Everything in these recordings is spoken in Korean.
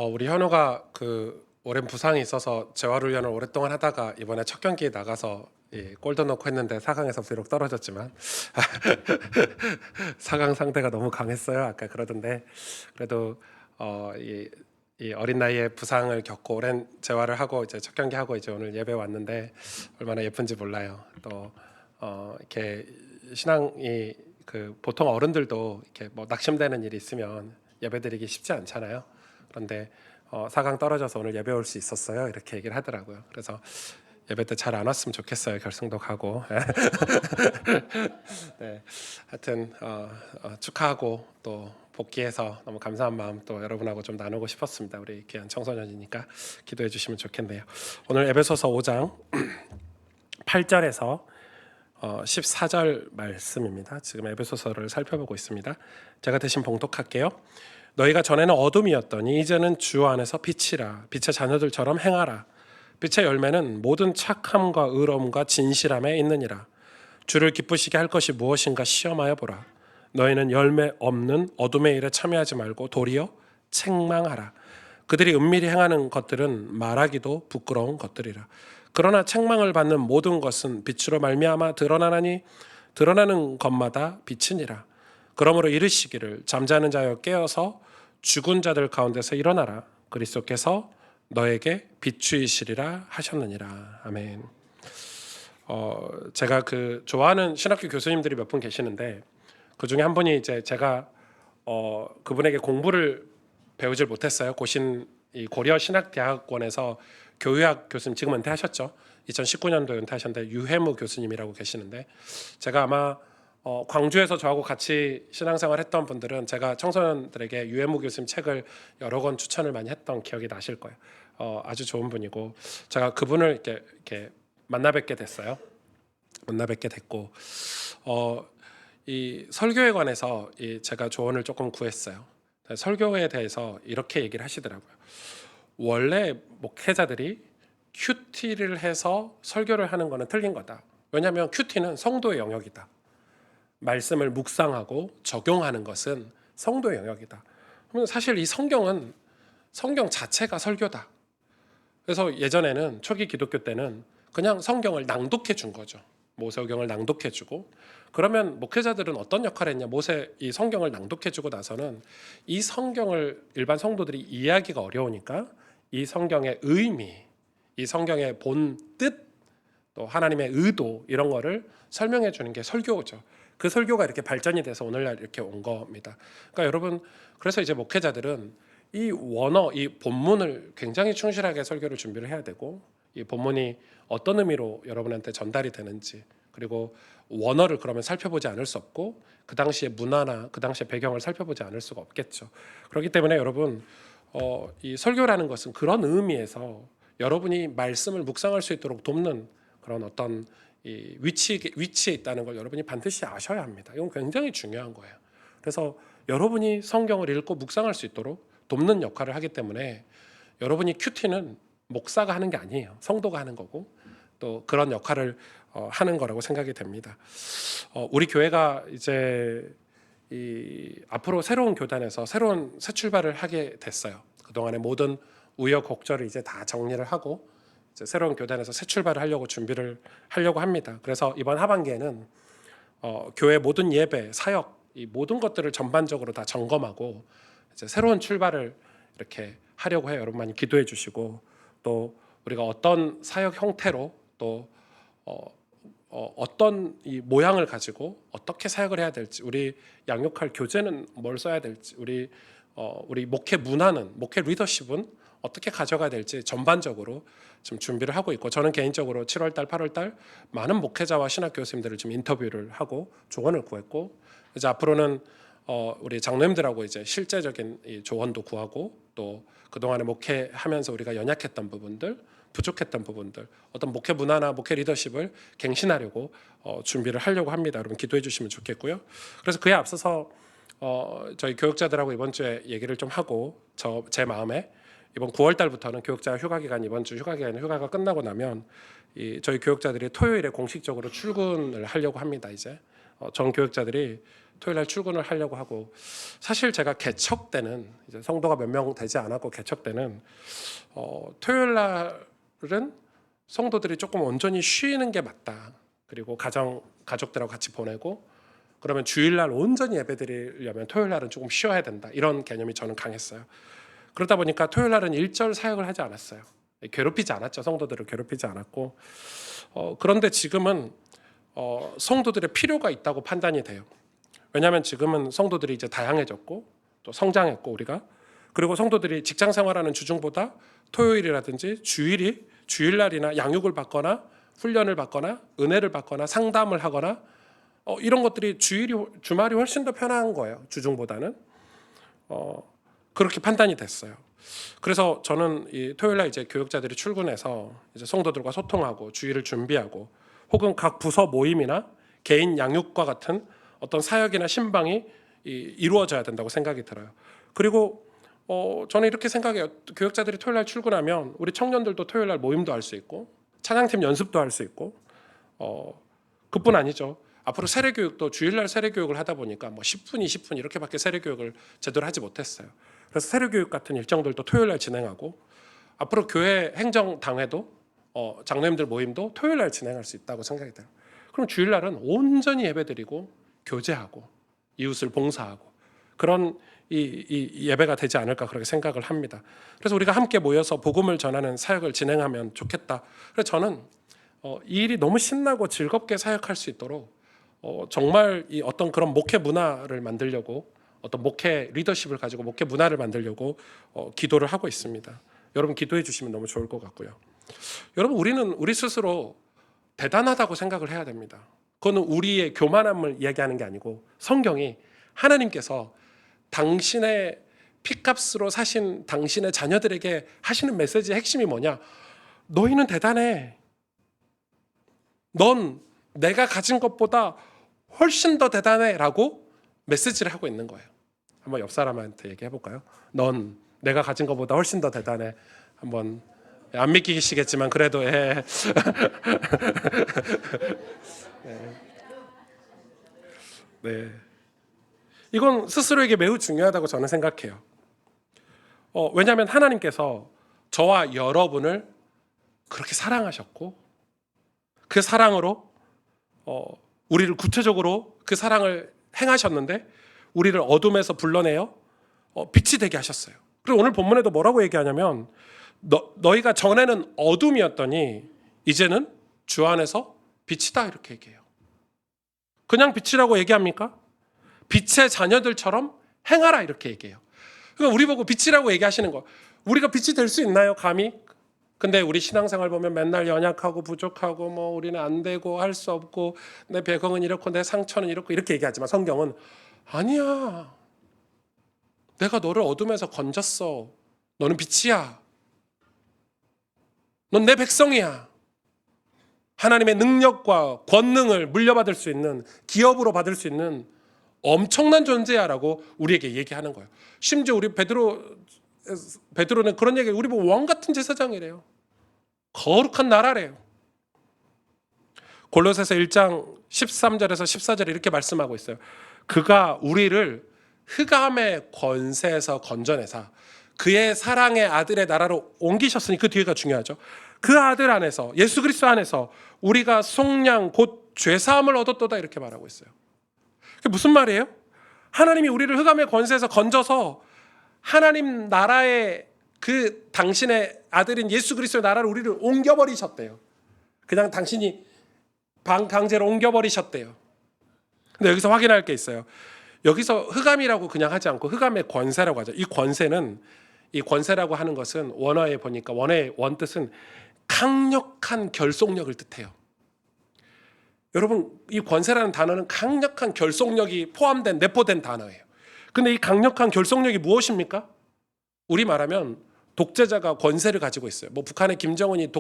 우리 현우가 그 오랜 부상이 있어서 재활훈련을 오랫동안 하다가 이번에 첫 경기에 나가서 골도 넣고 했는데 4강에서 비록 떨어졌지만 4강 상대가 너무 강했어요. 아까 그러던데 그래도 이 어린 나이에 부상을 겪고 오랜 재활을 하고 이제 첫 경기 하고 이제 오늘 예배 왔는데 얼마나 예쁜지 몰라요. 또 이렇게 신앙이 그 보통 어른들도 이렇게 뭐 낙심되는 일이 있으면 예배드리기 쉽지 않잖아요. 그런데 4강 떨어져서 오늘 예배 올 수 있었어요. 이렇게 얘기를 하더라고요. 그래서 예배 때 잘 안 왔으면 좋겠어요. 결승도 가고. 네, 하여튼 축하하고 또 복귀해서 너무 감사한 마음 또 여러분하고 좀 나누고 싶었습니다. 우리 귀한 청소년이니까 기도해 주시면 좋겠네요. 오늘 에베소서 5장 8절에서 14절 말씀입니다. 지금 에베소서를 살펴보고 있습니다. 제가 대신 봉독할게요. 너희가 전에는 어둠이었더니 이제는 주 안에서 빛이라. 빛의 자녀들처럼 행하라. 빛의 열매는 모든 착함과 의로움과 진실함에 있느니라. 주를 기쁘시게 할 것이 무엇인가 시험하여 보라. 너희는 열매 없는 어둠의 일에 참여하지 말고 도리어 책망하라. 그들이 은밀히 행하는 것들은 말하기도 부끄러운 것들이라. 그러나 책망을 받는 모든 것은 빛으로 말미암아 드러나나니 드러나는 것마다 빛이니라. 그러므로 이르시기를 잠자는 자여 깨어서 죽은 자들 가운데서 일어나라. 그리스도께서 너에게 비추이시리라 하셨느니라. 아멘. 제가 그 좋아하는 신학교 교수님들이 몇 분 계시는데 그 중에 한 분이 이제 제가 그분에게 공부를 배우질 못했어요. 고신 이 고려 신학대학원에서 교유학 교수님, 지금 은퇴하셨죠. 2019년도에 은퇴하셨는데 유해무 교수님이라고 계시는데 제가 아마 광주에서 저하고 같이 신앙생활 했던 분들은 제가 청소년들에게 유해무 교수님 책을 여러 권 추천을 많이 했던 기억이 나실 거예요. 아주 좋은 분이고 제가 그분을 이렇게 만나 뵙게 됐어요. 만나 뵙게 됐고 이 설교에 관해서 제가 조언을 조금 구했어요. 설교에 대해서 이렇게 얘기를 하시더라고요. 원래 목회자들이 큐티를 해서 설교를 하는 거는 틀린 거다. 왜냐하면 큐티는 성도의 영역이다. 말씀을 묵상하고 적용하는 것은 성도의 영역이다. 그러면 사실 이 성경은 성경 자체가 설교다. 그래서 예전에는 초기 기독교 때는 그냥 성경을 낭독해 준 거죠. 모세오경을 낭독해 주고 그러면 목회자들은 어떤 역할을 했냐. 모세 이 성경을 낭독해 주고 나서는 이 성경을 일반 성도들이 이해하기가 어려우니까 이 성경의 의미, 이 성경의 본 뜻, 또 하나님의 의도 이런 거를 설명해 주는 게 설교죠. 그 설교가 이렇게 발전이 돼서 오늘날 이렇게 온 겁니다. 그러니까 여러분, 그래서 이제 목회자들은 이 원어, 이 본문을 굉장히 충실하게 설교를 준비를 해야 되고 이 본문이 어떤 의미로 여러분한테 전달이 되는지 그리고 원어를 그러면 살펴보지 않을 수 없고 그 당시의 문화나 그 당시의 배경을 살펴보지 않을 수가 없겠죠. 그렇기 때문에 여러분 이 설교라는 것은 그런 의미에서 여러분이 말씀을 묵상할 수 있도록 돕는 그런 어떤 이 위치에 있다는 걸 여러분이 반드시 아셔야 합니다. 이건 굉장히 중요한 거예요. 그래서 여러분이 성경을 읽고 묵상할 수 있도록 돕는 역할을 하기 때문에 여러분이 큐티는 목사가 하는 게 아니에요. 성도가 하는 거고 또 그런 역할을 하는 거라고 생각이 됩니다. 우리 교회가 이제 앞으로 새로운 교단에서 새로운 새 출발을 하게 됐어요. 그동안의 모든 우여곡절을 이제 다 정리를 하고 이제 새로운 교단에서 새 출발을 하려고 준비를 하려고 합니다. 그래서 이번 하반기에는 교회 모든 예배, 사역 이 모든 것들을 전반적으로 다 점검하고 이제 새로운 출발을 이렇게 하려고 해요. 여러분 많이 기도해 주시고 또 우리가 어떤 사역 형태로 또 어떤 이 모양을 가지고 어떻게 사역을 해야 될지, 우리 양육할 교재는 뭘 써야 될지, 우리 목회 문화는, 목회 리더십은 어떻게 가져가야 될지 전반적으로 좀 준비를 하고 있고 저는 개인적으로 7월달, 8월달 많은 목회자와 신학 교수님들을 좀 인터뷰를 하고 조언을 구했고 이제 앞으로는 우리 장로님들하고 이제 실제적인 이 조언도 구하고 또 그동안에 목회하면서 우리가 연약했던 부분들, 부족했던 부분들, 어떤 목회 문화나 목회 리더십을 갱신하려고 준비를 하려고 합니다. 여러분 기도해 주시면 좋겠고요. 그래서 그에 앞서서 저희 교육자들하고 이번 주에 얘기를 좀 하고 제 마음에 이번 9월 달부터는 교육자 휴가 기간, 이번 주 휴가 기간 휴가가 끝나고 나면 저희 교육자들이 토요일에 공식적으로 출근을 하려고 합니다. 이제 전 교역자들이 토요일 날 출근을 하려고 하고, 사실 제가 개척 때는 이제 성도가 몇 명 되지 않았고 개척 때는 토요일 날은 성도들이 조금 온전히 쉬는 게 맞다. 그리고 가족들하고 같이 보내고, 그러면 주일날 온전히 예배드리려면 토요일 날은 조금 쉬어야 된다. 이런 개념이 저는 강했어요. 그러다 보니까 토요일 날은 일절 사역을 하지 않았어요. 괴롭히지 않았죠. 성도들을 괴롭히지 않았고, 그런데 지금은 성도들의 필요가 있다고 판단이 돼요. 왜냐하면 지금은 성도들이 이제 다양해졌고 또 성장했고 우리가, 그리고 성도들이 직장 생활하는 주중보다 토요일이라든지 주일날이나 양육을 받거나 훈련을 받거나 은혜를 받거나 상담을 하거나 이런 것들이 주말이 훨씬 더 편한 거예요. 주중보다는. 그렇게 판단이 됐어요. 그래서 저는 이 토요일날 이제 교역자들이 출근해서 이제 성도들과 소통하고 주일을 준비하고, 혹은 각 부서 모임이나 개인 양육과 같은 어떤 사역이나 신방이 이루어져야 된다고 생각이 들어요. 그리고 저는 이렇게 생각해요. 교역자들이 토요일날 출근하면 우리 청년들도 토요일날 모임도 할 수 있고 찬양팀 연습도 할 수 있고, 그뿐 아니죠. 앞으로 세례교육도 주일날 세례교육을 하다 보니까 뭐 10분, 20분 이렇게밖에 세례교육을 제대로 하지 못했어요. 그래서 세례교육 같은 일정들도 토요일날 진행하고, 앞으로 교회 행정당회도 장로님들 모임도 토요일날 진행할 수 있다고 생각이 돼요. 그럼 주일날은 온전히 예배드리고 교제하고 이웃을 봉사하고 그런 이 예배가 되지 않을까 그렇게 생각을 합니다. 그래서 우리가 함께 모여서 복음을 전하는 사역을 진행하면 좋겠다. 그래서 저는 이 일이 너무 신나고 즐겁게 사역할 수 있도록 정말 이 어떤 그런 목회 문화를 만들려고, 어떤 목회 리더십을 가지고 목회 문화를 만들려고 기도를 하고 있습니다. 여러분 기도해 주시면 너무 좋을 것 같고요. 여러분, 우리는 우리 스스로 대단하다고 생각을 해야 됩니다. 그거는 우리의 교만함을 이야기하는 게 아니고, 성경이 하나님께서 당신의 피값으로 사신 당신의 자녀들에게 하시는 메시지의 핵심이 뭐냐? 너희는 대단해. 넌 내가 가진 것보다 훨씬 더 대단해 라고 메시지를 하고 있는 거예요. 한번 옆 사람한테 얘기해 볼까요? 넌 내가 가진 것보다 훨씬 더 대단해. 한번, 안 믿기시겠지만 그래도 예. 네. 이건 스스로에게 매우 중요하다고 저는 생각해요. 왜냐하면 하나님께서 저와 여러분을 그렇게 사랑하셨고, 그 사랑으로 우리를 구체적으로 그 사랑을 행하셨는데 우리를 어둠에서 불러내어 빛이 되게 하셨어요. 그리고 오늘 본문에도 뭐라고 얘기하냐면, 너희가 전에는 어둠이었더니 이제는 주 안에서 빛이다 이렇게 얘기해요. 그냥 빛이라고 얘기합니까? 빛의 자녀들처럼 행하라 이렇게 얘기해요. 그러니까 우리 보고 빛이라고 얘기하시는 거, 우리가 빛이 될 수 있나요 감히? 근데 우리 신앙생활 보면 맨날 연약하고 부족하고 뭐 우리는 안 되고 할 수 없고 내 배경은 이렇고 내 상처는 이렇고 이렇게 얘기하지만, 성경은 아니야. 내가 너를 어둠에서 건졌어. 너는 빛이야. 넌 내 백성이야. 하나님의 능력과 권능을 물려받을 수 있는, 기업으로 받을 수 있는 엄청난 존재야라고 우리에게 얘기하는 거예요. 심지어 우리 베드로는 그런 얘기, 우리 보고 왕 같은 제사장이래요. 거룩한 나라래요. 골로새서 1장 13절에서 14절에 이렇게 말씀하고 있어요. 그가 우리를 흑암의 권세에서 건져내사 그의 사랑의 아들의 나라로 옮기셨으니, 그 뒤에가 중요하죠. 그 아들 안에서, 예수 그리스도 안에서 우리가 속량 곧 죄사함을 얻었도다 이렇게 말하고 있어요. 그게 무슨 말이에요? 하나님이 우리를 흑암의 권세에서 건져서 하나님 나라의 그 당신의 아들인 예수 그리스도의 나라를 우리를 옮겨버리셨대요. 그냥 당신이 강제로 옮겨버리셨대요. 근데 여기서 확인할 게 있어요. 여기서 흑암이라고 그냥 하지 않고 흑암의 권세라고 하죠. 이 권세라고 하는 것은 원어에 보니까 원어의 원뜻은 강력한 결속력을 뜻해요. 여러분, 이 권세라는 단어는 강력한 결속력이 포함된, 내포된 단어예요. 근데 이 강력한 결속력이 무엇입니까? 우리 말하면 독재자가 권세를 가지고 있어요. 뭐 북한의 김정은이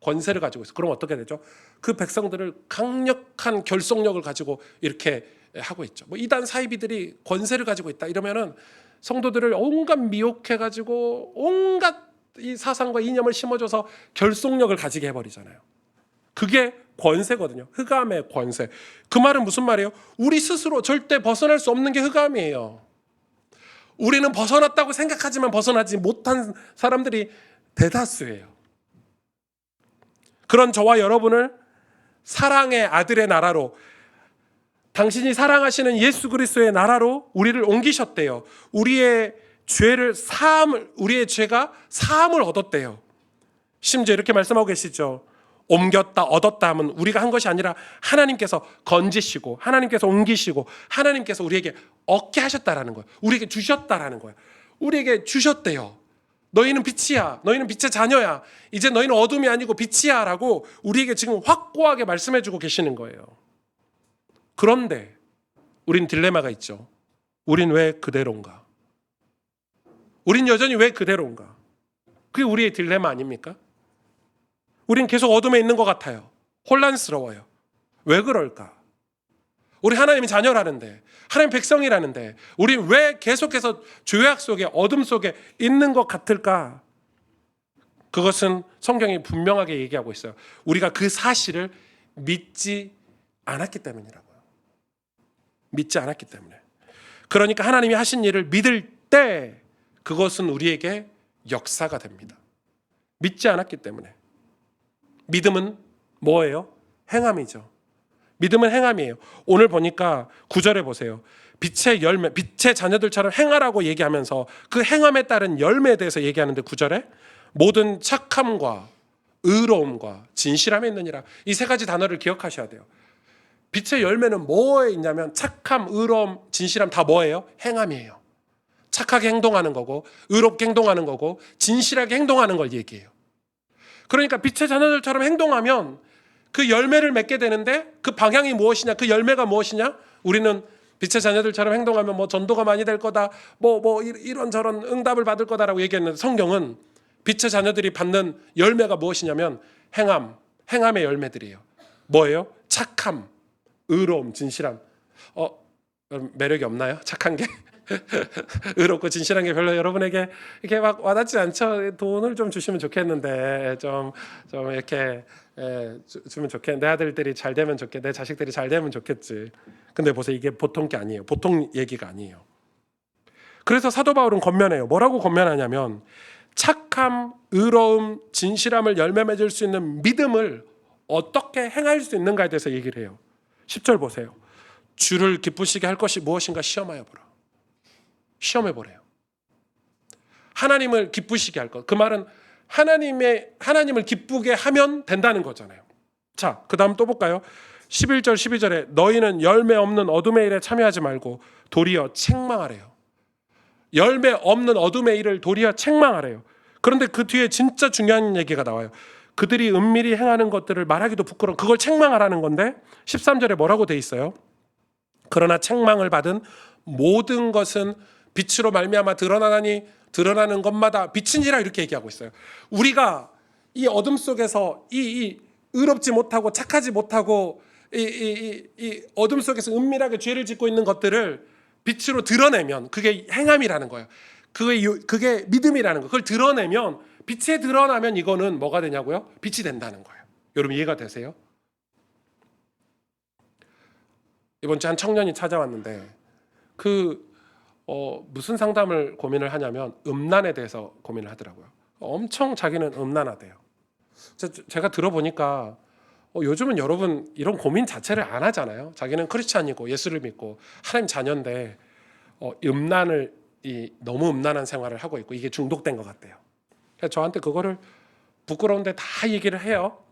권세를 가지고 있어요. 그럼 어떻게 되죠? 그 백성들을 강력한 결속력을 가지고 이렇게 하고 있죠. 뭐 이단 사이비들이 권세를 가지고 있다 이러면은 성도들을 온갖 미혹해가지고 온갖 이 사상과 이념을 심어줘서 결속력을 가지게 해버리잖아요. 그게 권세거든요. 흑암의 권세. 그 말은 무슨 말이에요? 우리 스스로 절대 벗어날 수 없는 게 흑암이에요. 우리는 벗어났다고 생각하지만 벗어나지 못한 사람들이 대다수예요. 그런 저와 여러분을 사랑의 아들의 나라로, 당신이 사랑하시는 예수 그리스도의 나라로 우리를 옮기셨대요. 우리의 죄가 사함을 얻었대요. 심지어 이렇게 말씀하고 계시죠. 옮겼다, 얻었다 하면 우리가 한 것이 아니라 하나님께서 건지시고, 하나님께서 옮기시고, 하나님께서 우리에게 얻게 하셨다라는 거예요. 우리에게 주셨다라는 거예요. 우리에게 주셨대요. 너희는 빛이야. 너희는 빛의 자녀야. 이제 너희는 어둠이 아니고 빛이야 라고 우리에게 지금 확고하게 말씀해주고 계시는 거예요. 그런데 우린 딜레마가 있죠. 우린 왜 그대로인가? 우린 여전히 왜 그대로인가? 그게 우리의 딜레마 아닙니까? 우린 계속 어둠에 있는 것 같아요. 혼란스러워요. 왜 그럴까? 우리 하나님의 자녀라는데, 하나님 백성이라는데 우린 왜 계속해서 죄악 속에, 어둠 속에 있는 것 같을까? 그것은 성경이 분명하게 얘기하고 있어요. 우리가 그 사실을 믿지 않았기 때문이라고요. 믿지 않았기 때문에. 그러니까 하나님이 하신 일을 믿을 때 그것은 우리에게 역사가 됩니다. 믿지 않았기 때문에. 믿음은 뭐예요? 행함이죠. 믿음은 행함이에요. 오늘 보니까 9절에 보세요. 빛의 열매, 빛의 자녀들처럼 행하라고 얘기하면서 그 행함에 따른 열매에 대해서 얘기하는데 9절에 모든 착함과 의로움과 진실함에 있느니라. 이 세 가지 단어를 기억하셔야 돼요. 빛의 열매는 뭐에 있냐면 착함, 의로움, 진실함 다 뭐예요? 행함이에요. 착하게 행동하는 거고, 의롭게 행동하는 거고, 진실하게 행동하는 걸 얘기해요. 그러니까 빛의 자녀들처럼 행동하면 그 열매를 맺게 되는데 그 방향이 무엇이냐, 그 열매가 무엇이냐? 우리는 빛의 자녀들처럼 행동하면 뭐 전도가 많이 될 거다, 이런저런 응답을 받을 거다라고 얘기했는데 성경은 빛의 자녀들이 받는 열매가 무엇이냐면 행함의 열매들이에요. 뭐예요? 착함, 의로움, 진실함. 매력이 없나요? 착한 게? 의롭고 진실한 게 별로 여러분에게 이렇게 막 와닿지 않죠? 돈을 좀 주시면 좋겠는데 좀 이렇게 주면 좋겠는데, 내 아들들이 잘 되면 좋겠, 내 자식들이 잘 되면 좋겠지. 근데 보세요, 이게 보통 게 아니에요. 보통 얘기가 아니에요. 그래서 사도 바울은 권면해요. 뭐라고 권면하냐면 착함, 의로움, 진실함을 열매 맺을 수 있는 믿음을 어떻게 행할 수 있는가에 대해서 얘기를 해요. 10절 보세요. 주를 기쁘시게 할 것이 무엇인가 시험하여 보라. 시험해 보래요. 하나님을 기쁘시게 할 것. 그 말은 하나님을 기쁘게 하면 된다는 거잖아요. 자, 그 다음 또 볼까요? 11절 12절에 너희는 열매 없는 어둠의 일에 참여하지 말고 도리어 책망하래요. 열매 없는 어둠의 일을 도리어 책망하래요. 그런데 그 뒤에 진짜 중요한 얘기가 나와요. 그들이 은밀히 행하는 것들을 말하기도 부끄러운, 그걸 책망하라는 건데 13절에 뭐라고 돼 있어요? 그러나 책망을 받은 모든 것은 빛으로 말미암아 드러나나니 드러나는 것마다 빛이니라, 이렇게 얘기하고 있어요. 우리가 이 어둠 속에서 이 의롭지 못하고 착하지 못하고 이 어둠 속에서 은밀하게 죄를 짓고 있는 것들을 빛으로 드러내면 그게 행함이라는 거예요. 그게 믿음이라는 거예요. 그걸 드러내면, 빛에 드러나면 이거는 뭐가 되냐고요? 빛이 된다는 거예요. 여러분 이해가 되세요? 이번 주에 한 청년이 찾아왔는데 무슨 상담을 고민을 하냐면 음란에 대해서 고민을 하더라고요. 엄청 자기는 음란하대요. 제가 들어보니까 요즘은 여러분 이런 고민 자체를 안 하잖아요. 자기는 크리스찬이고 예수를 믿고 하나님 자녀인데 너무 음란한 생활을 하고 있고 이게 중독된 것 같대요. 그래서 저한테 그거를 부끄러운데 다 얘기를 해요.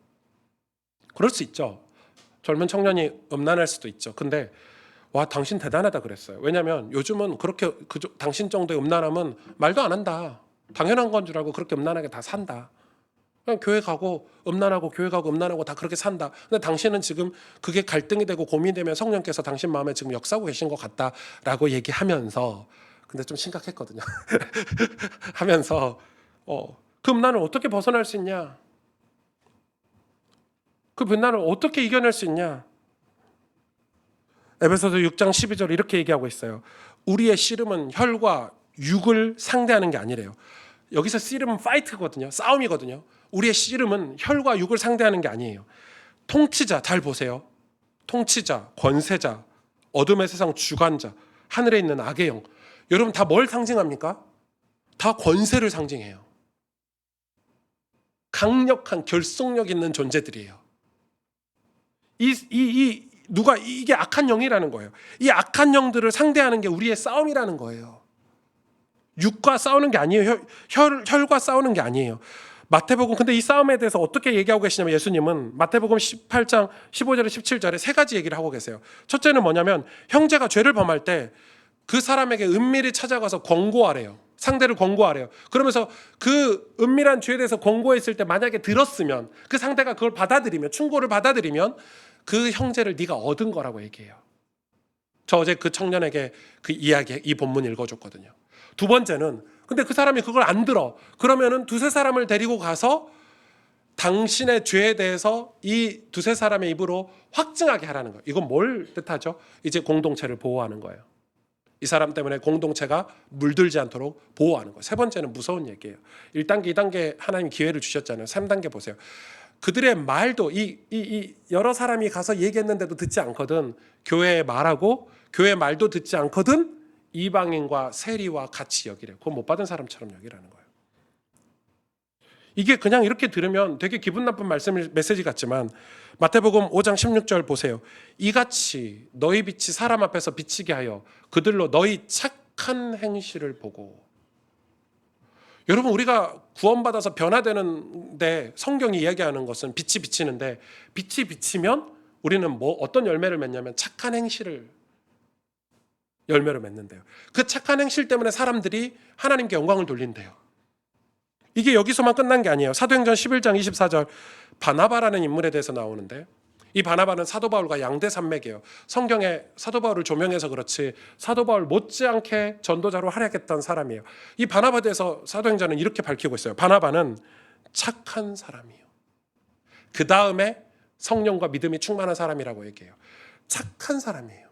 그럴 수 있죠. 젊은 청년이 음란할 수도 있죠. 근데 와, 당신 대단하다 그랬어요. 왜냐하면 요즘은 그렇게 당신 정도의 음란함은 말도 안 한다. 당연한 건 줄 알고 그렇게 음란하게 다 산다. 그냥 교회 가고 음란하고 교회 가고 음란하고 다 그렇게 산다. 근데 당신은 지금 그게 갈등이 되고 고민이 되면 성령께서 당신 마음에 지금 역사하고 계신 것 같다라고 얘기하면서, 근데 좀 심각했거든요. 하면서 그 음란을 어떻게 벗어날 수 있냐? 그 음란을 어떻게 이겨낼 수 있냐? 에베소서 6장 12절 이렇게 얘기하고 있어요. 우리의 씨름은 혈과 육을 상대하는 게 아니래요. 여기서 씨름은 파이트거든요. 싸움이거든요. 우리의 씨름은 혈과 육을 상대하는 게 아니에요. 통치자, 잘 보세요. 통치자, 권세자, 어둠의 세상 주관자, 하늘에 있는 악의 영. 여러분 다 뭘 상징합니까? 다 권세를 상징해요. 강력한 결속력 있는 존재들이에요. 이게 악한 영이라는 거예요. 이 악한 영들을 상대하는 게 우리의 싸움이라는 거예요. 육과 싸우는 게 아니에요. 혈과 싸우는 게 아니에요. 마태복음, 근데 이 싸움에 대해서 어떻게 얘기하고 계시냐면, 예수님은 마태복음 18장 15절에 17절에 세 가지 얘기를 하고 계세요. 첫째는 뭐냐면, 형제가 죄를 범할 때 그 사람에게 은밀히 찾아가서 권고하래요. 상대를 권고하래요. 그러면서 그 은밀한 죄에 대해서 권고했을 때 만약에 들었으면, 그 상대가 그걸 받아들이면, 충고를 받아들이면 그 형제를 네가 얻은 거라고 얘기해요. 저 어제 그 청년에게 그 이야기, 이 본문 읽어줬거든요. 두 번째는, 근데 그 사람이 그걸 안 들어. 그러면은 두세 사람을 데리고 가서 당신의 죄에 대해서 이 두세 사람의 입으로 확증하게 하라는 거예요. 이건 뭘 뜻하죠? 이제 공동체를 보호하는 거예요. 이 사람 때문에 공동체가 물들지 않도록 보호하는 거예요. 세 번째는 무서운 얘기예요. 1단계, 2단계 하나님 기회를 주셨잖아요. 3단계 보세요. 그들의 말도 이 여러 사람이 가서 얘기했는데도 듣지 않거든. 교회에 말하고 교회 말도 듣지 않거든. 이방인과 세리와 같이 여기래요. 그건 못 받은 사람처럼 여기라는 거예요. 이게 그냥 이렇게 들으면 되게 기분 나쁜 메시지 같지만, 마태복음 5장 16절 보세요. 이같이 너희 빛이 사람 앞에서 비치게 하여 그들로 너희 착한 행실을 보고. 여러분, 우리가 구원받아서 변화되는데 성경이 이야기하는 것은 빛이 비치는데, 빛이 비치면 우리는 어떤 열매를 맺냐면 착한 행실을 열매로 맺는데요. 그 착한 행실 때문에 사람들이 하나님께 영광을 돌린대요. 이게 여기서만 끝난 게 아니에요. 사도행전 11장 24절 바나바라는 인물에 대해서 나오는데, 이 바나바는 사도 바울과 양대 산맥이에요. 성경에 사도 바울을 조명해서 그렇지 사도 바울 못지않게 전도자로 활약했던 사람이에요. 이 바나바에 대해서 사도행전은 이렇게 밝히고 있어요. 바나바는 착한 사람이에요. 그 다음에 성령과 믿음이 충만한 사람이라고 얘기해요. 착한 사람이에요.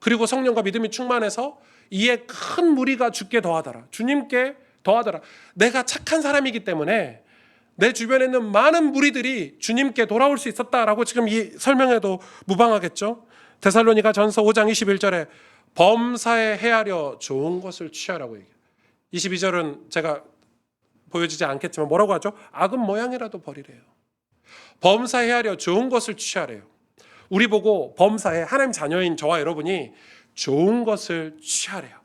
그리고 성령과 믿음이 충만해서 이에 큰 무리가 주께 더하더라. 주님께 더하더라. 내가 착한 사람이기 때문에 내 주변에 있는 많은 무리들이 주님께 돌아올 수 있었다라고 지금 이 설명에도 무방하겠죠. 데살로니가 전서 5장 21절에 범사에 헤아려 좋은 것을 취하라고 얘기해요. 22절은 제가 보여지지 않겠지만 뭐라고 하죠? 악은 모양이라도 버리래요. 범사에 헤아려 좋은 것을 취하래요. 우리 보고 범사에, 하나님 자녀인 저와 여러분이 좋은 것을 취하래요.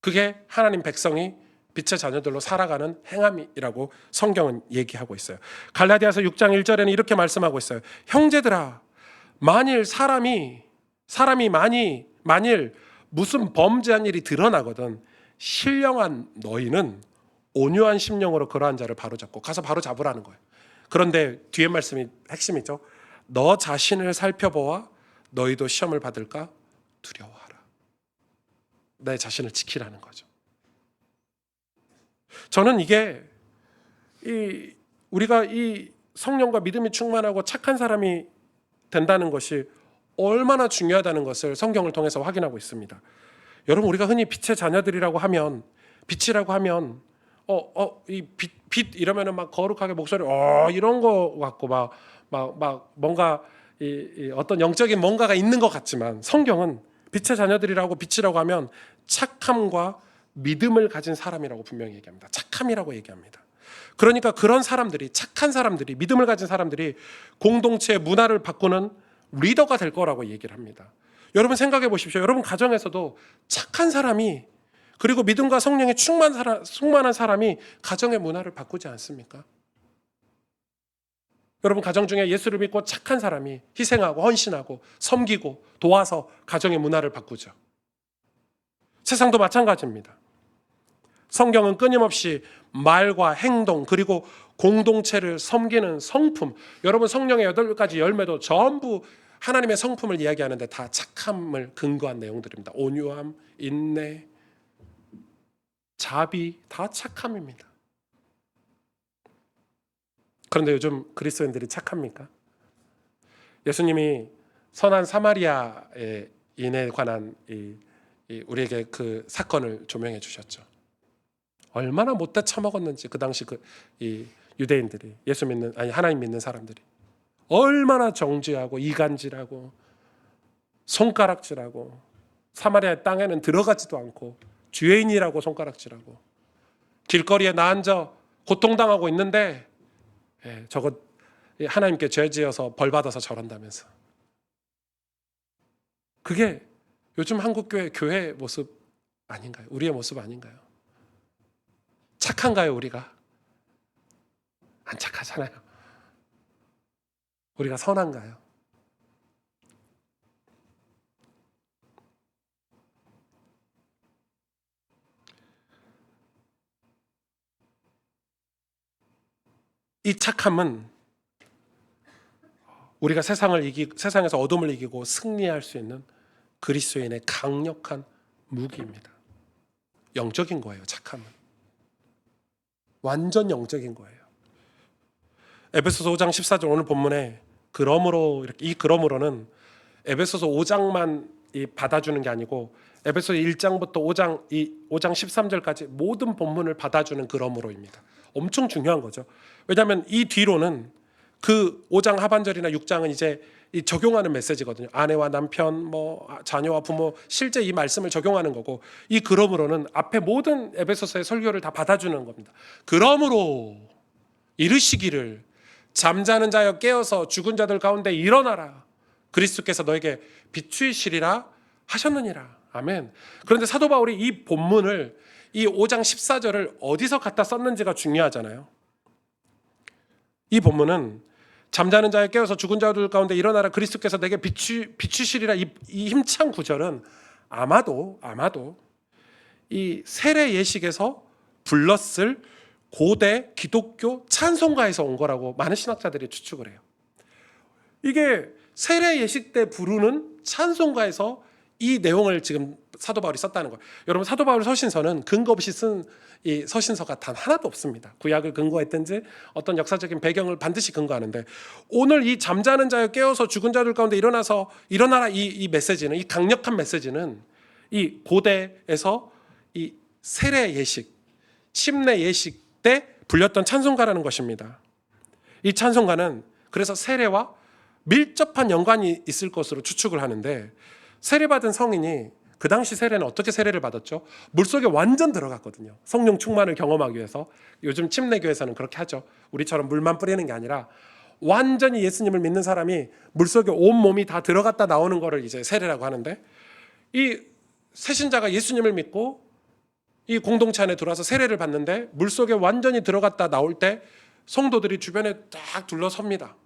그게 하나님 백성이 빛의 자녀들로 살아가는 행함이라고 성경은 얘기하고 있어요. 갈라디아서 6장 1절에는 이렇게 말씀하고 있어요. 형제들아, 만일 사람이 만일 무슨 범죄한 일이 드러나거든 신령한 너희는 온유한 심령으로 그러한 자를 바로잡고 가서 바로 잡으라는 거예요. 그런데 뒤에 말씀이 핵심이죠. 너 자신을 살펴보아 너희도 시험을 받을까 두려워하라. 내 자신을 지키라는 거죠. 저는 이게 우리가 이 성령과 믿음이 충만하고 착한 사람이 된다는 것이 얼마나 중요하다는 것을 성경을 통해서 확인하고 있습니다. 여러분, 우리가 흔히 빛의 자녀들이라고 하면, 빛이라고 하면 이 빛 이러면은 막 거룩하게 목소리 이런 거 같고 막 뭔가 이 어떤 영적인 뭔가가 있는 것 같지만, 성경은 빛의 자녀들이라고 빛이라고 하면 착함과 믿음을 가진 사람이라고 분명히 얘기합니다. 착함이라고 얘기합니다. 그러니까 그런 사람들이, 착한 사람들이, 믿음을 가진 사람들이 공동체의 문화를 바꾸는 리더가 될 거라고 얘기를 합니다. 여러분 생각해 보십시오. 여러분 가정에서도 착한 사람이, 그리고 믿음과 성령에 충만한 사람이 가정의 문화를 바꾸지 않습니까? 여러분 가정 중에 예수를 믿고 착한 사람이 희생하고 헌신하고 섬기고 도와서 가정의 문화를 바꾸죠. 세상도 마찬가지입니다. 성경은 끊임없이 말과 행동 그리고 공동체를 섬기는 성품, 여러분 성령의 8가지 열매도 전부 하나님의 성품을 이야기하는데 다 착함을 근거한 내용들입니다. 온유함, 인내, 자비, 다 착함입니다. 그런데 요즘 그리스도인들이 착합니까? 예수님이 선한 사마리아인에 관한 우리에게 그 사건을 조명해 주셨죠. 얼마나 못돼 처먹었는지 그 당시 이 유대인들이 하나님 믿는 사람들이 얼마나 정죄하고 이간질하고 손가락질하고 사마리아 땅에는 들어가지도 않고 죄인이라고 손가락질하고 길거리에 나앉아 고통당하고 있는데 저거 하나님께 죄지어서 벌받아서 저런다면서. 그게 요즘 한국교회 교회 모습 아닌가요? 우리의 모습 아닌가요? 착한가요, 우리가? 안 착하잖아요. 우리가 선한가요? 이 착함은 우리가 세상에서 어둠을 이기고 승리할 수 있는 그리스도인의 강력한 무기입니다. 영적인 거예요, 착함은. 완전 영적인 거예요. 에베소서 5장 14절 오늘 본문에 그러므로는 에베소서 5장만 받아주는 게 아니고 에베소서 1장부터 5장 13절까지 모든 본문을 받아주는 그러므로입니다. 엄청 중요한 거죠. 왜냐하면 이 뒤로는 그 5장 하반절이나 6장은 이제 적용하는 메시지거든요. 아내와 남편, 자녀와 부모, 실제 이 말씀을 적용하는 거고, 이 그러므로는 앞에 모든 에베소서의 설교를 다 받아주는 겁니다. 그러므로 이르시기를 잠자는 자여 깨어서 죽은 자들 가운데 일어나라. 그리스도께서 너에게 비추이시리라 하셨느니라. 아멘. 그런데 사도 바울이 이 본문을 이 5장 14절을 어디서 갖다 썼는지가 중요하잖아요. 이 본문은 잠자는 자에 깨어서 죽은 자들 가운데 일어나라 그리스도께서 내게 비추시리라 이 힘찬 구절은 아마도 이 세례 예식에서 불렀을 고대 기독교 찬송가에서 온 거라고 많은 신학자들이 추측을 해요. 이게 세례 예식 때 부르는 찬송가에서 이 내용을 지금 사도 바울이 썼다는 거예요. 여러분, 사도 바울 서신서는 근거 없이 쓴 이 서신서가 단 하나도 없습니다. 구약을 근거했든지 어떤 역사적인 배경을 반드시 근거하는데, 오늘 이 잠자는 자여 깨어서 죽은 자들 가운데 일어나라 이 메시지는, 이 강력한 메시지는 이 고대에서 이 세례 예식, 침례 예식 때 불렸던 찬송가라는 것입니다. 이 찬송가는 그래서 세례와 밀접한 연관이 있을 것으로 추측을 하는데, 세례받은 성인이 그 당시 세례는 어떻게 세례를 받았죠? 물속에 완전 들어갔거든요. 성령 충만을 경험하기 위해서. 요즘 침례교에서는 그렇게 하죠. 우리처럼 물만 뿌리는 게 아니라 완전히 예수님을 믿는 사람이 물속에 온 몸이 다 들어갔다 나오는 거를 이제 세례라고 하는데, 이 새신자가 예수님을 믿고 이 공동체 안에 들어와서 세례를 받는데 물속에 완전히 들어갔다 나올 때 성도들이 주변에 딱 둘러섭니다.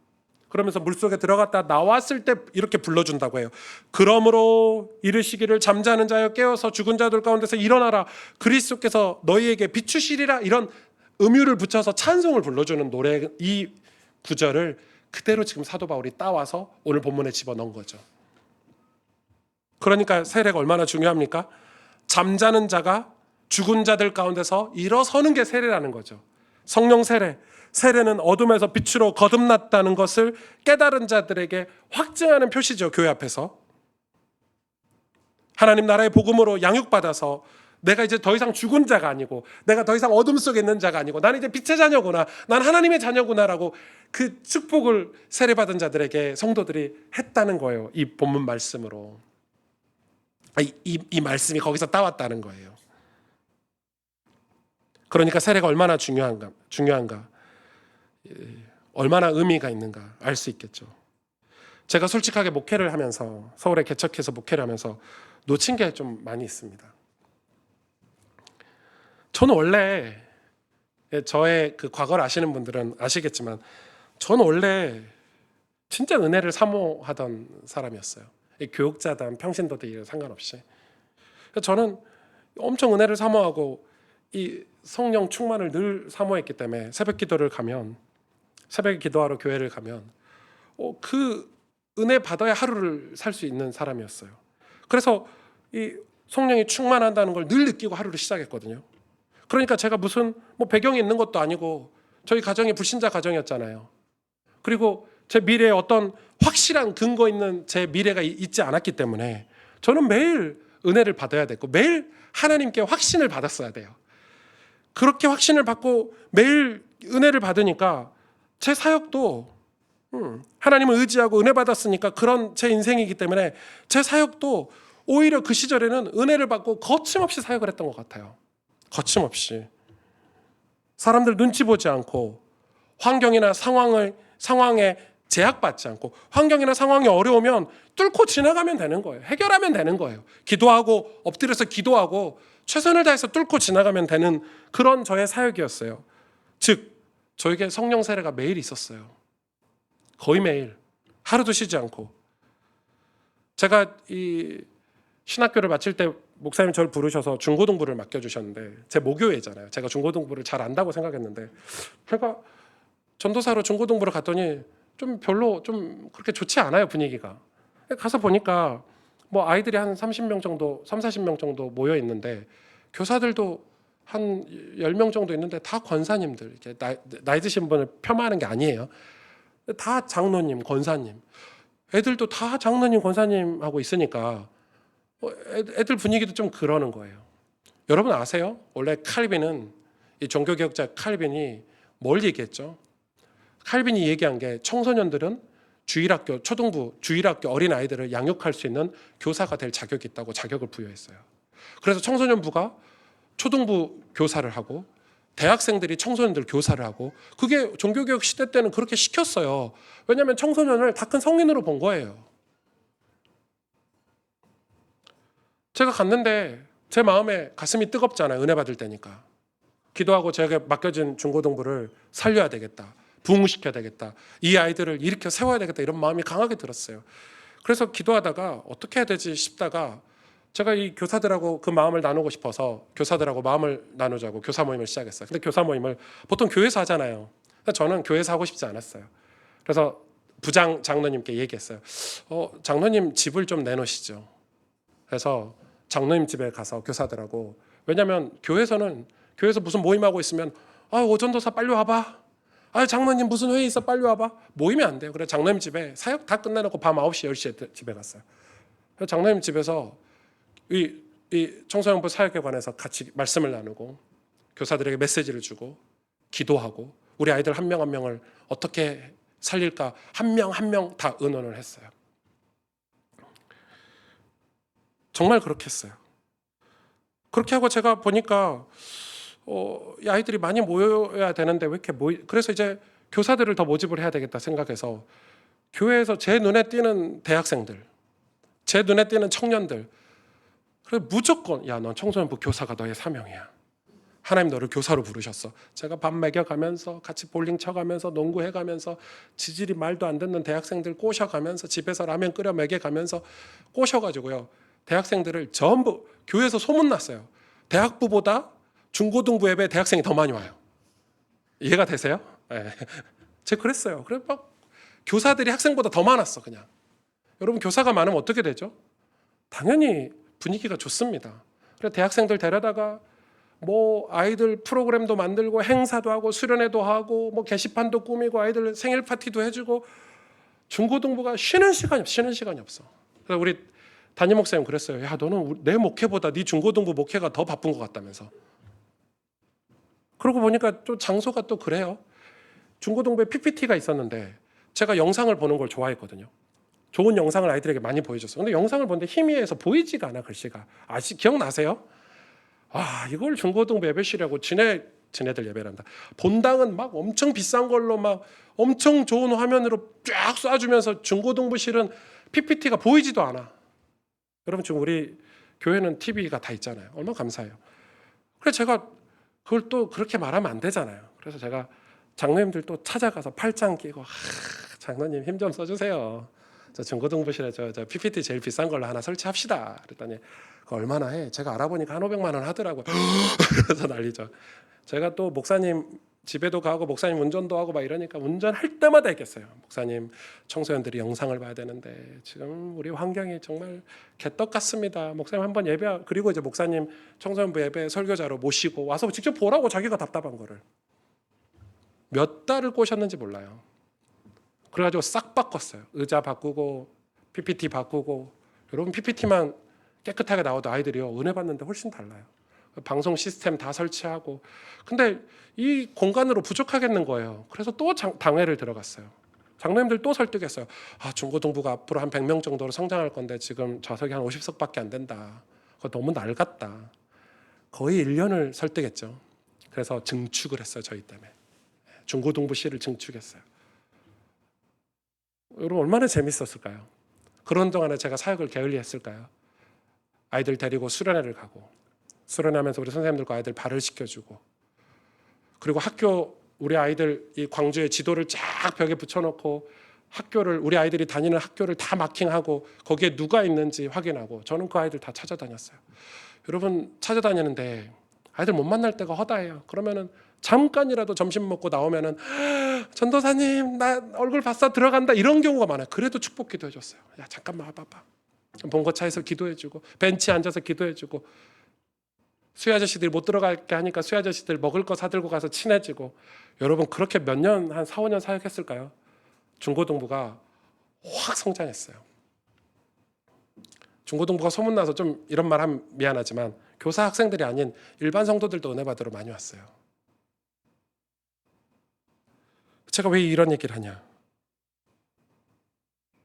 그러면서 물속에 들어갔다 나왔을 때 이렇게 불러준다고 해요. 그러므로 이르시기를 잠자는 자여 깨어서 죽은 자들 가운데서 일어나라 그리스도께서 너희에게 비추시리라, 이런 음유를 붙여서 찬송을 불러주는 노래, 이 구절을 그대로 지금 사도 바울이 따와서 오늘 본문에 집어넣은 거죠. 그러니까 세례가 얼마나 중요합니까? 잠자는 자가 죽은 자들 가운데서 일어서는 게 세례라는 거죠. 성령 세례. 세례는 어둠에서 빛으로 거듭났다는 것을 깨달은 자들에게 확증하는 표시죠. 교회 앞에서. 하나님 나라의 복음으로 양육받아서 내가 이제 더 이상 죽은 자가 아니고, 내가 더 이상 어둠 속에 있는 자가 아니고, 나는 이제 빛의 자녀구나, 난 하나님의 자녀구나라고 그 축복을 세례받은 자들에게 성도들이 했다는 거예요. 이 본문 말씀으로. 이 말씀이 거기서 따왔다는 거예요. 그러니까 세례가 얼마나 중요한가, 얼마나 의미가 있는가 알 수 있겠죠. 제가 솔직하게 목회를 하면서, 서울에 개척해서 목회를 하면서 놓친 게 좀 많이 있습니다. 저는 원래, 저의 그 과거를 아시는 분들은 아시겠지만, 저는 원래 진짜 은혜를 사모하던 사람이었어요. 교육자든 평신도든 상관없이. 저는 엄청 은혜를 사모하고 이 성령 충만을 늘 사모했기 때문에 새벽 기도를 가면, 새벽에 기도하러 교회를 가면 그 은혜 받아야 하루를 살 수 있는 사람이었어요. 그래서 이 성령이 충만한다는 걸 늘 느끼고 하루를 시작했거든요. 그러니까 제가 무슨 배경이 있는 것도 아니고, 저희 가정이 불신자 가정이었잖아요. 그리고 제 미래에 어떤 확실한 근거 있는 제 미래가 있지 않았기 때문에 저는 매일 은혜를 받아야 됐고, 매일 하나님께 확신을 받았어야 돼요. 그렇게 확신을 받고 매일 은혜를 받으니까 제 사역도 하나님을 의지하고 은혜 받았으니까 그런 제 인생이기 때문에 제 사역도 오히려 그 시절에는 은혜를 받고 거침없이 사역을 했던 것 같아요. 거침없이. 사람들 눈치 보지 않고 환경이나 상황에 제약받지 않고 환경이나 상황이 어려우면 뚫고 지나가면 되는 거예요. 해결하면 되는 거예요. 기도하고 엎드려서 기도하고 최선을 다해서 뚫고 지나가면 되는 그런 저의 사역이었어요. 즉 저에게 성령 세례가 매일 있었어요. 거의 매일. 하루도 쉬지 않고. 제가 이 신학교를 마칠 때 목사님 저를 부르셔서 중고등부를 맡겨주셨는데 제 모교회잖아요. 제가 중고등부를 잘 안다고 생각했는데 제가 전도사로 중고등부를 갔더니 좀 별로 좀 그렇게 좋지 않아요, 분위기가. 가서 보니까 뭐 아이들이 한 30명 정도, 3, 40명 정도 모여 있는데 교사들도 한 10명 정도 있는데 다 권사님들, 이렇게 나이 드신 분을 폄하하는 게 아니에요. 다 장로님, 권사님. 애들도 다 장로님, 권사님 하고 있으니까 애들 분위기도 좀 그러는 거예요. 여러분 아세요? 원래 칼빈은 이 종교개혁자 칼빈이 뭘 얘기했죠? 칼빈이 얘기한 게 청소년들은 주일학교, 초등부, 주일학교 어린아이들을 양육할 수 있는 교사가 될 자격이 있다고 자격을 부여했어요. 그래서 청소년부가 초등부 교사를 하고 대학생들이 청소년들 교사를 하고 그게 종교개혁 시대 때는 그렇게 시켰어요. 왜냐하면 청소년을 다 큰 성인으로 본 거예요. 제가 갔는데 제 마음에 가슴이 뜨겁잖아요. 은혜 받을 때니까. 기도하고 제게 맡겨진 중고등부를 살려야 되겠다. 부흥시켜야 되겠다. 이 아이들을 일으켜 세워야 되겠다. 이런 마음이 강하게 들었어요. 그래서 기도하다가 어떻게 해야 되지 싶다가 제가 이 교사들하고 그 마음을 나누고 싶어서 교사들하고 마음을 나누자고 교사 모임을 시작했어요. 근데 교사 모임을 보통 교회에서 하잖아요. 저는 교회에서 하고 싶지 않았어요. 그래서 부장 장로님께 얘기했어요. 장로님 집을 좀 내놓으시죠. 그래서 장로님 집에 가서 교사들하고, 왜냐하면 교회에서 무슨 모임하고 있으면 오전도사 빨리 와봐. 장로님 무슨 회의 있어 빨리 와봐. 모임이 안 돼요. 그래서 장로님 집에 사역 다 끝내놓고 밤 9시 10시에 집에 갔어요. 그래서 장로님 집에서 이 청소년부 사역에 관해서 같이 말씀을 나누고 교사들에게 메시지를 주고 기도하고 우리 아이들 한 명 한 명을 어떻게 살릴까 한 명 한 명 다 의논을 했어요. 정말 그렇게 했어요. 그렇게 하고 제가 보니까 이 아이들이 많이 모여야 되는데 왜 이렇게 그래서 이제 교사들을 더 모집을 해야 되겠다 생각해서 교회에서 제 눈에 띄는 대학생들, 제 눈에 띄는 청년들, 그래서 무조건 넌 청소년부 교사가 너의 사명이야. 하나님 너를 교사로 부르셨어. 제가 밥 먹여가면서 같이 볼링 쳐가면서 농구해가면서 지질이 말도 안 듣는 대학생들 꼬셔가면서 집에서 라면 끓여 먹여가면서 꼬셔가지고요. 대학생들을 전부 교회에서 소문났어요. 대학부보다 중고등부 예배 대학생이 더 많이 와요. 이해가 되세요? 네. 제가 그랬어요. 그래 막 교사들이 학생보다 더 많았어 그냥. 여러분 교사가 많으면 어떻게 되죠? 당연히 분위기가 좋습니다. 그래서 대학생들 데려다가 뭐 아이들 프로그램도 만들고 행사도 하고 수련회도 하고 뭐 게시판도 꾸미고 아이들 생일 파티도 해주고 중고등부가 쉬는 시간이 없어. 그래서 우리 담임 목사님 그랬어요. 너는 내 목회보다 네 중고등부 목회가 더 바쁜 것 같다면서. 그러고 보니까 또 장소가 또 그래요. 중고등부에 PPT가 있었는데 제가 영상을 보는 걸 좋아했거든요. 좋은 영상을 아이들에게 많이 보여줬어요. 근데 영상을 보는데 희미해서 보이지가 않아 글씨가. 기억나세요? 이걸 중고등부 예배실이라고 지네들 예배란다. 본당은 막 엄청 비싼 걸로 막 엄청 좋은 화면으로 쫙 쏴주면서 중고등부실은 PPT가 보이지도 않아. 여러분 지금 우리 교회는 TV가 다 있잖아요. 얼마나 감사해요. 그래서 제가 그걸 또 그렇게 말하면 안 되잖아요. 그래서 제가 장로님들 또 찾아가서 팔짱 끼고 장로님 힘 좀 써주세요. 저 중고등부실에 저 PPT 제일 비싼 걸로 하나 설치합시다. 그랬더니 그거 얼마나 해? 제가 알아보니까 한 500만 원 하더라고요. 그래서 난리죠. 제가 또 목사님 집에도 가고 목사님 운전도 하고 막 이러니까 운전할 때마다 했겠어요. 목사님 청소년들이 영상을 봐야 되는데 지금 우리 환경이 정말 개떡 같습니다. 목사님 한번 예배, 그리고 이제 목사님 청소년부 예배 설교자로 모시고 와서 직접 보라고 자기가 답답한 거를 몇 달을 꼬셨는지 몰라요. 그래가지고 싹 바꿨어요. 의자 바꾸고 PPT 바꾸고. 여러분 PPT만 깨끗하게 나와도 아이들이요 은혜 받는데 훨씬 달라요. 방송 시스템 다 설치하고. 근데 이 공간으로 부족하겠는 거예요. 그래서 또 당회를 들어갔어요. 장로님들 또 설득했어요. 중고등부가 앞으로 한 100명 정도로 성장할 건데 지금 좌석이 한 50석밖에 안 된다. 그거 너무 낡았다. 거의 1년을 설득했죠. 그래서 증축을 했어요. 저희 때문에. 중고등부실을 증축했어요. 여러분 얼마나 재밌었을까요? 그런 동안에 제가 사역을 게을리했을까요? 아이들 데리고 수련회를 가고, 수련하면서 우리 선생님들과 아이들 발을 시켜주고, 그리고 우리 아이들 이 광주의 지도를 쫙 벽에 붙여놓고 우리 아이들이 다니는 학교를 다 마킹하고 거기에 누가 있는지 확인하고, 저는 그 아이들 다 찾아다녔어요. 여러분 찾아다니는데 아이들 못 만날 때가 허다해요. 그러면은 잠깐이라도 점심 먹고 나오면은 전도사님 나 얼굴 봤어 들어간다 이런 경우가 많아요. 그래도 축복 기도해 줬어요. 야 잠깐만 와봐봐. 봉고차에서 기도해주고, 벤치에 앉아서 기도해주고, 수혜 아저씨들이 못 들어갈게 하니까 수혜 아저씨들 먹을 거 사들고 가서 친해지고. 여러분 그렇게 몇 년, 한 4, 5년 사역했을까요? 중고등부가 확 성장했어요. 중고등부가 소문나서 좀 이런 말 하면 미안하지만 교사 학생들이 아닌 일반 성도들도 은혜 받으러 많이 왔어요. 제가 왜 이런 얘기를 하냐?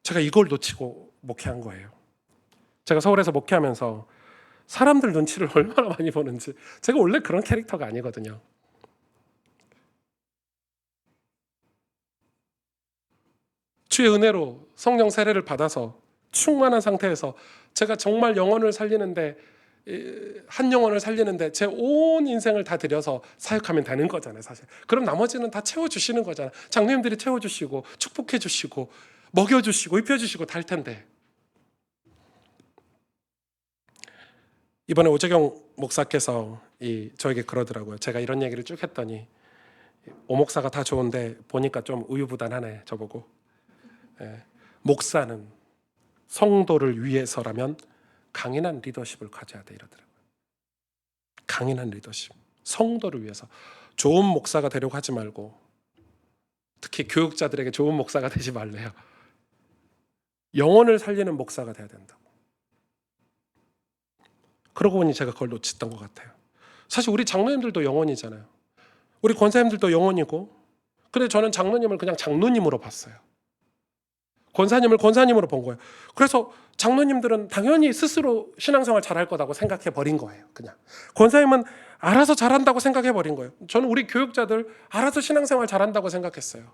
제가 이걸 놓치고 목회한 거예요. 제가 서울에서 목회하면서 사람들 눈치를 얼마나 많이 보는지. 제가 원래 그런 캐릭터가 아니거든요. 주의 은혜로 성령 세례를 받아서 충만한 상태에서 제가 정말 영혼을 살리는데, 한 영혼을 살리는데 제 온 인생을 다 들여서 사역하면 되는 거잖아요, 사실. 그럼 나머지는 다 채워주시는 거잖아요. 장로님들이 채워주시고 축복해주시고 먹여주시고 입혀주시고 다 할 텐데. 이번에 오재경 목사께서 저에게 그러더라고요. 제가 이런 얘기를 쭉 했더니 오 목사가 다 좋은데 보니까 좀 우유부단하네 저보고. 목사는 성도를 위해서라면 강인한 리더십을 가져야 돼 이러더라고요. 강인한 리더십. 성도를 위해서. 좋은 목사가 되려고 하지 말고, 특히 교육자들에게 좋은 목사가 되지 말래요. 영혼을 살리는 목사가 돼야 된다고. 그러고 보니 제가 그걸 놓쳤던 것 같아요. 사실 우리 장로님들도 영혼이잖아요. 우리 권사님들도 영혼이고, 근데 저는 장로님을 그냥 장로님으로 봤어요. 권사님을 권사님으로 본 거예요. 그래서 장로님들은 당연히 스스로 신앙생활 잘할 거라고 생각해 버린 거예요. 그냥 권사님은 알아서 잘한다고 생각해 버린 거예요. 저는 우리 교육자들 알아서 신앙생활 잘한다고 생각했어요.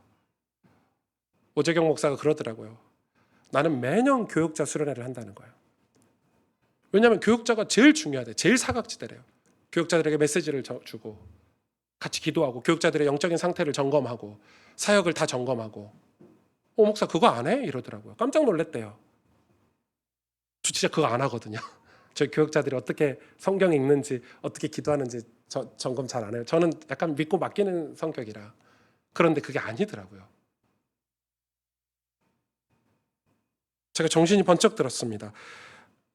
오재경 목사가 그러더라고요. 나는 매년 교육자 수련회를 한다는 거예요. 왜냐하면 교육자가 제일 중요하대. 제일 사각지대래요. 교육자들에게 메시지를 주고 같이 기도하고 교육자들의 영적인 상태를 점검하고 사역을 다 점검하고. 목사 그거 안 해? 이러더라고요. 깜짝 놀랐대요. 저 진짜 그거 안 하거든요. 저희 교육자들이 어떻게 성경 읽는지 어떻게 기도하는지 점검 잘 안 해요. 저는 약간 믿고 맡기는 성격이라. 그런데 그게 아니더라고요. 제가 정신이 번쩍 들었습니다.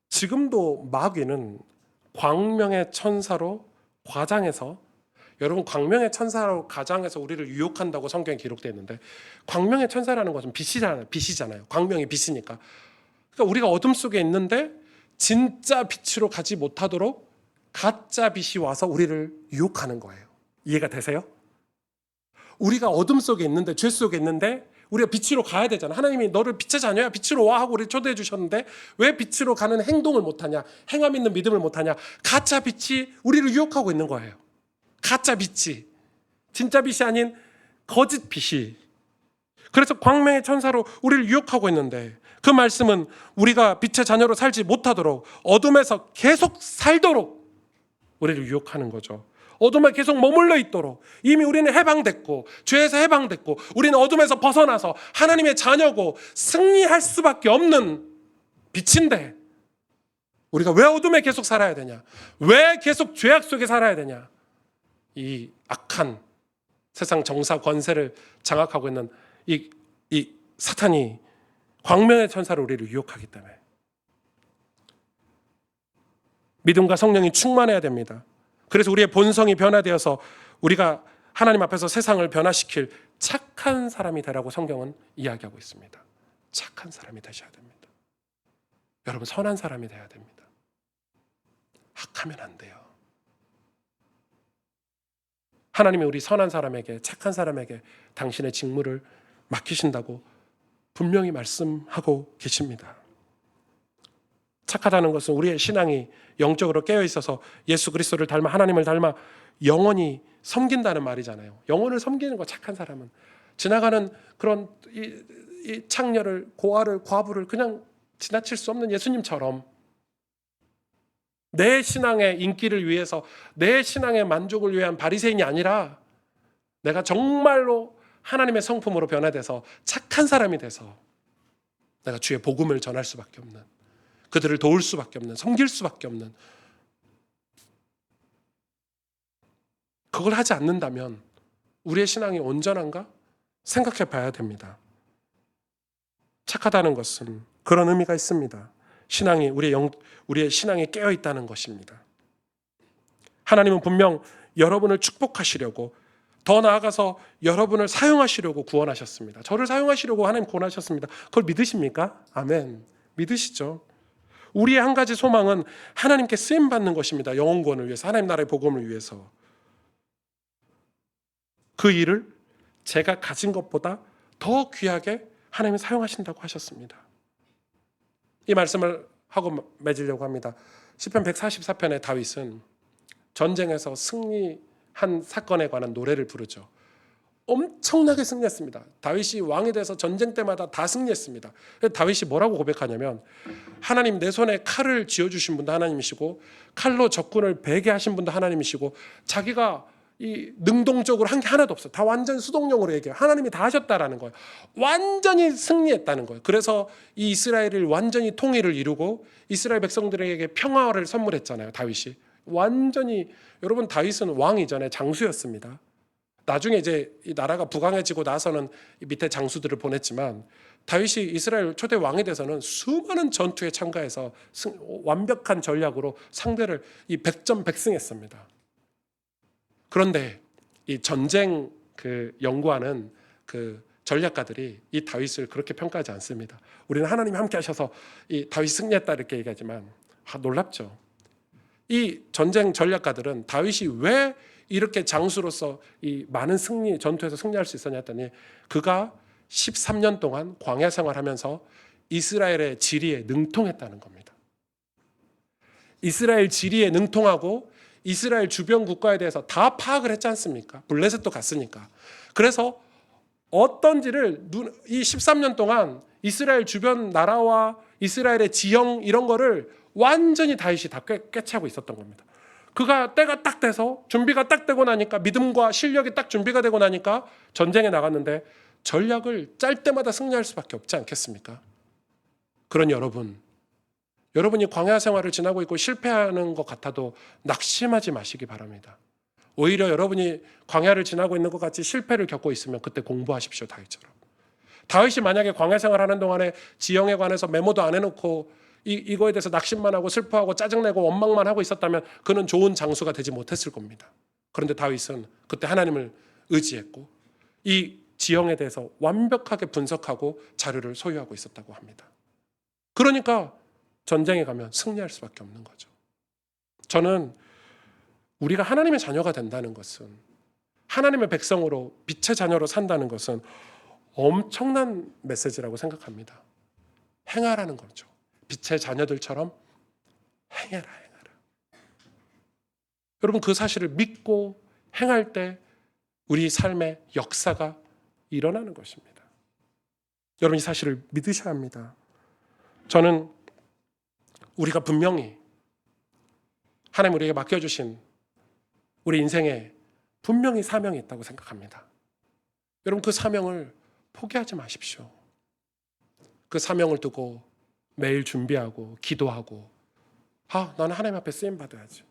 지금도 마귀는 광명의 천사로 과장해서, 여러분 광명의 천사로 가장해서 우리를 유혹한다고 성경에 기록되어 있는데, 광명의 천사라는 것은 빛이잖아요. 광명이 빛이니까. 그러니까 우리가 어둠 속에 있는데 진짜 빛으로 가지 못하도록 가짜 빛이 와서 우리를 유혹하는 거예요. 이해가 되세요? 우리가 어둠 속에 있는데, 죄 속에 있는데 우리가 빛으로 가야 되잖아. 하나님이 너를 빛의 자녀야 빛으로 와 하고 우리 초대해 주셨는데 왜 빛으로 가는 행동을 못하냐, 행함 있는 믿음을 못하냐. 가짜 빛이 우리를 유혹하고 있는 거예요. 가짜 빛이, 진짜 빛이 아닌 거짓 빛이. 그래서 광명의 천사로 우리를 유혹하고 있는데, 그 말씀은 우리가 빛의 자녀로 살지 못하도록 어둠에서 계속 살도록 우리를 유혹하는 거죠. 어둠에 계속 머물러 있도록. 이미 우리는 해방됐고, 죄에서 해방됐고, 우리는 어둠에서 벗어나서 하나님의 자녀고 승리할 수밖에 없는 빛인데, 우리가 왜 어둠에 계속 살아야 되냐? 왜 계속 죄악 속에 살아야 되냐? 이 악한 세상 정사 권세를 장악하고 있는 이 사탄이 광명의 천사로 우리를 유혹하기 때문에 믿음과 성령이 충만해야 됩니다. 그래서 우리의 본성이 변화되어서 우리가 하나님 앞에서 세상을 변화시킬 착한 사람이 되라고 성경은 이야기하고 있습니다. 착한 사람이 되셔야 됩니다. 여러분 선한 사람이 되어야 됩니다. 악하면 안 돼요. 하나님이 우리 선한 사람에게, 착한 사람에게 당신의 직무를 맡기신다고 분명히 말씀하고 계십니다. 착하다는 것은 우리의 신앙이 영적으로 깨어 있어서 예수 그리스도를 닮아 하나님을 닮아 영원히 섬긴다는 말이잖아요. 영혼을 섬기는 거, 착한 사람은 지나가는 그런 이 창녀를, 고아를, 과부를 그냥 지나칠 수 없는 예수님처럼 내 신앙의 인기를 위해서, 내 신앙의 만족을 위한 바리새인이 아니라 내가 정말로 하나님의 성품으로 변화돼서 착한 사람이 돼서 내가 주의 복음을 전할 수밖에 없는, 그들을 도울 수밖에 없는, 섬길 수밖에 없는, 그걸 하지 않는다면 우리의 신앙이 온전한가 생각해 봐야 됩니다. 착하다는 것은 그런 의미가 있습니다. 신앙이 우리의 신앙이 깨어 있다는 것입니다. 하나님은 분명 여러분을 축복하시려고, 더 나아가서 여러분을 사용하시려고 구원하셨습니다. 저를 사용하시려고 하나님 구원하셨습니다. 그걸 믿으십니까? 아멘. 믿으시죠? 우리의 한 가지 소망은 하나님께 쓰임 받는 것입니다. 영혼 구원을 위해서, 하나님 나라의 복음을 위해서. 그 일을 제가 가진 것보다 더 귀하게 하나님이 사용하신다고 하셨습니다. 이 말씀을 하고 맺으려고 합니다. 시편 144편의 다윗은 전쟁에서 승리한 사건에 관한 노래를 부르죠. 엄청나게 승리했습니다. 다윗이 왕이 돼서 전쟁 때마다 다 승리했습니다. 다윗이 뭐라고 고백하냐면, 하나님, 내 손에 칼을 쥐어주신 분도 하나님이시고 칼로 적군을 베게 하신 분도 하나님이시고, 자기가 이 능동적으로 한 게 하나도 없어요. 다 완전 수동적으로 얘기해요. 하나님이 다 하셨다라는 거예요. 완전히 승리했다는 거예요. 그래서 이 이스라엘을 완전히 통일을 이루고 이스라엘 백성들에게 평화를 선물했잖아요. 다윗이 완전히. 여러분, 다윗은 왕 이전에 장수였습니다. 나중에 이제 이 나라가 부강해지고 나서는 밑에 장수들을 보냈지만, 다윗이 이스라엘 초대 왕이 돼서는 수많은 전투에 참가해서 완벽한 전략으로 상대를 이 백전백승했습니다. 그런데 이 전쟁 연구하는 전략가들이 이 다윗을 그렇게 평가하지 않습니다. 우리는 하나님이 함께 하셔서 이 다윗이 승리했다 이렇게 얘기하지만, 놀랍죠. 이 전쟁 전략가들은 다윗이 왜 이렇게 장수로서 이 많은 전투에서 승리할 수 있었냐 했더니, 그가 13년 동안 광야 생활하면서 이스라엘의 지리에 능통했다는 겁니다. 이스라엘 지리에 능통하고 이스라엘 주변 국가에 대해서 다 파악을 했지 않습니까? 블레셋도 갔으니까. 그래서 어떤지를 이 13년 동안 이스라엘 주변 나라와 이스라엘의 지형 이런 거를 완전히 다윗이 다 꿰차고 있었던 겁니다. 그가 때가 딱 돼서 준비가 딱 되고 나니까, 믿음과 실력이 딱 준비가 되고 나니까 전쟁에 나갔는데 전략을 짤 때마다 승리할 수밖에 없지 않겠습니까? 그런 여러분이 광야 생활을 지나고 있고 실패하는 것 같아도 낙심하지 마시기 바랍니다. 오히려 여러분이 광야를 지나고 있는 것 같이 실패를 겪고 있으면 그때 공부하십시오. 다윗처럼. 다윗이 만약에 광야 생활하는 동안에 지형에 관해서 메모도 안 해놓고 이거에 대해서 낙심만 하고 슬퍼하고 짜증내고 원망만 하고 있었다면 그는 좋은 장수가 되지 못했을 겁니다. 그런데 다윗은 그때 하나님을 의지했고 이 지형에 대해서 완벽하게 분석하고 자료를 소유하고 있었다고 합니다. 그러니까 전쟁에 가면 승리할 수밖에 없는 거죠. 저는 우리가 하나님의 자녀가 된다는 것은, 하나님의 백성으로 빛의 자녀로 산다는 것은 엄청난 메시지라고 생각합니다. 행하라는 거죠. 빛의 자녀들처럼 행해라. 여러분, 그 사실을 믿고 행할 때 우리 삶의 역사가 일어나는 것입니다. 여러분, 이 사실을 믿으셔야 합니다. 저는 우리가 분명히 하나님 우리에게 맡겨주신 우리 인생에 분명히 사명이 있다고 생각합니다. 여러분, 그 사명을 포기하지 마십시오. 그 사명을 두고 매일 준비하고 기도하고, 나는 하나님 앞에 쓰임 받아야지.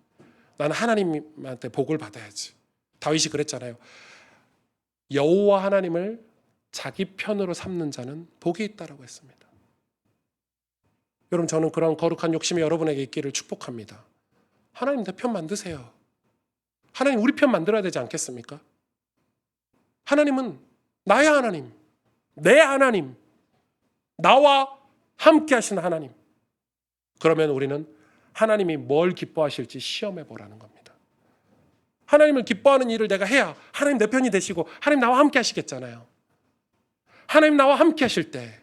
나는 하나님한테 복을 받아야지. 다윗이 그랬잖아요. 여호와 하나님을 자기 편으로 삼는 자는 복이 있다라고 했습니다. 여러분, 저는 그런 거룩한 욕심이 여러분에게 있기를 축복합니다. 하나님 내 편 만드세요. 하나님 우리 편 만들어야 되지 않겠습니까? 하나님은 나의 하나님, 내 하나님, 나와 함께 하시는 하나님. 그러면 우리는 하나님이 뭘 기뻐하실지 시험해 보라는 겁니다. 하나님을 기뻐하는 일을 내가 해야 하나님 내 편이 되시고 하나님 나와 함께 하시겠잖아요. 하나님 나와 함께 하실 때,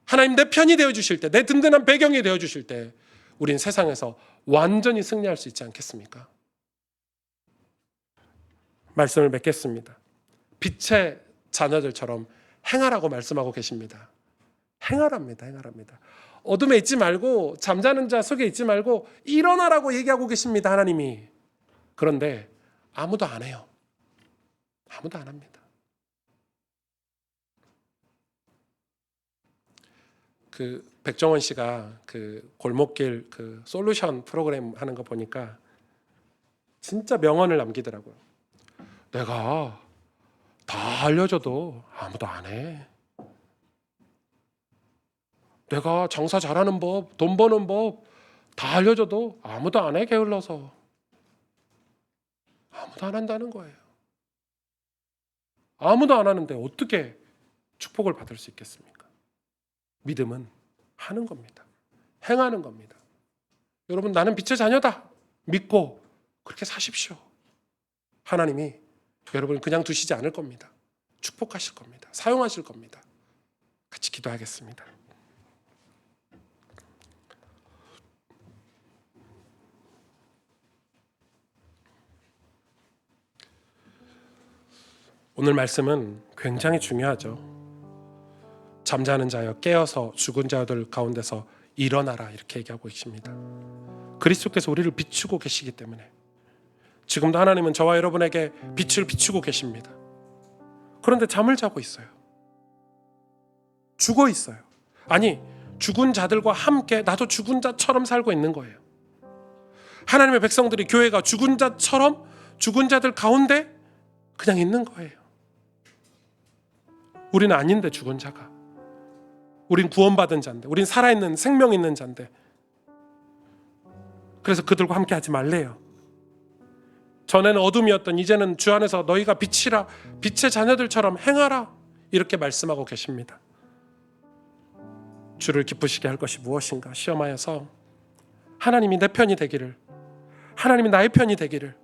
하나님 내 편이 되어주실 때, 내 든든한 배경이 되어주실 때 우린 세상에서 완전히 승리할 수 있지 않겠습니까? 말씀을 맺겠습니다. 빛의 자녀들처럼 행하라고 말씀하고 계십니다. 행하랍니다. 행하랍니다. 어둠에 있지 말고, 잠자는 자 속에 있지 말고 일어나라고 얘기하고 계십니다. 하나님이. 그런데 아무도 안 해요. 아무도 안 합니다. 그 백종원 씨가 그 골목길 그 솔루션 프로그램 하는 거 보니까 진짜 명언을 남기더라고요. 내가 다 알려줘도 아무도 안 해. 내가 장사 잘하는 법, 돈 버는 법 다 알려줘도 아무도 안 해. 게을러서. 아무도 안 한다는 거예요. 아무도 안 하는데 어떻게 축복을 받을 수 있겠습니까? 믿음은 하는 겁니다. 행하는 겁니다. 여러분, 나는 빛의 자녀다 믿고 그렇게 사십시오. 하나님이 여러분을 그냥 두시지 않을 겁니다. 축복하실 겁니다. 사용하실 겁니다. 같이 기도하겠습니다. 오늘 말씀은 굉장히 중요하죠. 잠자는 자여 깨어서 죽은 자들 가운데서 일어나라 이렇게 얘기하고 계십니다. 그리스도께서 우리를 비추고 계시기 때문에 지금도 하나님은 저와 여러분에게 빛을 비추고 계십니다. 그런데 잠을 자고 있어요. 죽어 있어요. 아니, 죽은 자들과 함께 나도 죽은 자처럼 살고 있는 거예요. 하나님의 백성들이, 교회가 죽은 자처럼 죽은 자들 가운데 그냥 있는 거예요. 우리는 아닌데 죽은 자가. 우린 구원받은 자인데, 우린 살아있는 생명 있는 자인데. 그래서 그들과 함께 하지 말래요. 전에는 어둠이었던 이제는 주 안에서 너희가 빛이라, 빛의 자녀들처럼 행하라 이렇게 말씀하고 계십니다. 주를 기쁘시게 할 것이 무엇인가 시험하여서 하나님이 내 편이 되기를, 하나님이 나의 편이 되기를,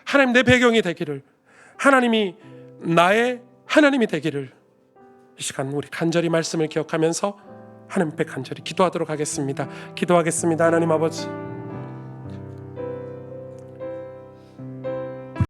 하나님 내 배경이 되기를, 하나님이 나의 하나님이 되기를, 이 시간 우리 간절히 말씀을 기억하면서 하나님 앞에 간절히 기도하도록 하겠습니다. 기도하겠습니다. 하나님 아버지,